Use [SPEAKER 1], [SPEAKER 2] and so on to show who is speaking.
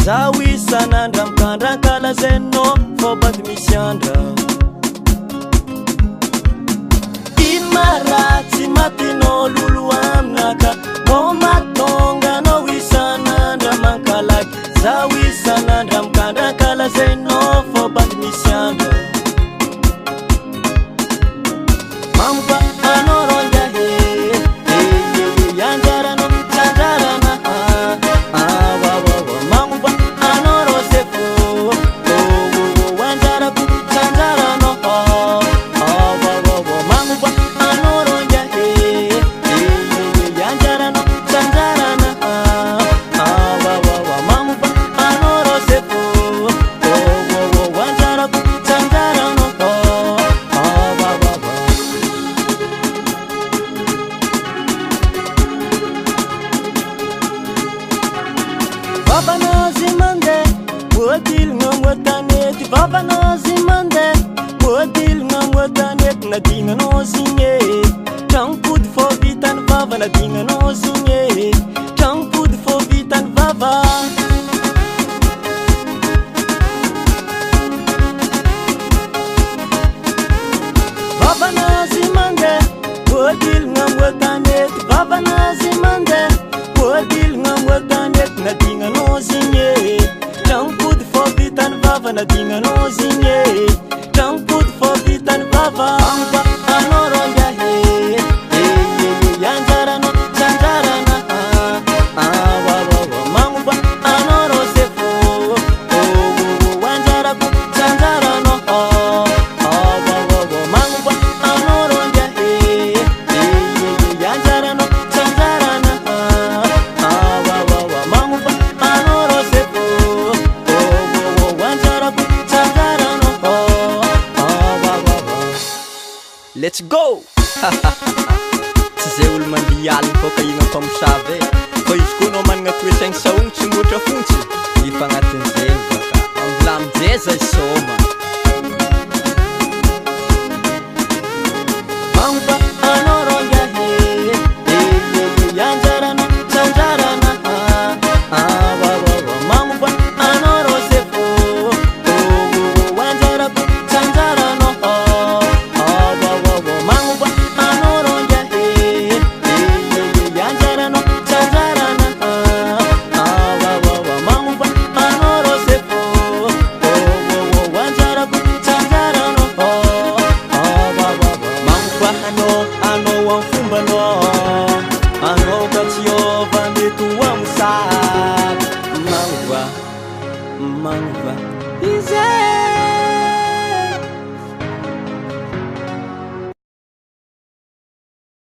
[SPEAKER 1] zaho isan'andra mikandra ankalazainao fôbady misy andra ino maratsy matinao lolo aminaka mô matonga anao isan'andra mankalaky zaho isan'andra mikandra ankalazainao fôbady misy andra mampa anao ronjahe yanjarano sanjarana mampa anao rosefo wanjaraku sanjarano mampa anao ronjahe yanjarano sanjarana mampa anao rosefo wanjaraku sanjarano Vavanazy mandeha moadilagna moatanety Vavanazy mandeha moadilagna moatanety nadignanao zigny e tragnopody fô vitany vava nadignanao zigny e tragnopody fô vitany vava Vavanazy mandeha moadilagna moatanety Vavanazy mandeha moadilagna moatanety nadignanao zigny e tragnopody fô vitany vava nadignanao zigny e tragnopody fô vitany vava mampa anao ronjahe yanjaranao sanjarana mampa anao rosefo wanjarako sanjaranao mampa anao ronjahe yanjaranao sanjarana mampa anao rosefo wanjarako sanjarana let's go tsy zay olo mandia aligny fô ka igny ampamosavy fa izy koa anao managna toetraigny saogny tsy moatra fontsy efa agnatin'izay baka ambola amizay zay sôma mampa anao ronjahe yanjarano sanjarana mampa anao rosefo wanjarako sanjarano mampa anao ronjahe yanjarano sanjarana mampa anao rosefo wanjarako sanjarano mampa anao am fombanao anao ka tsy ôva mety ho amosary magniva izay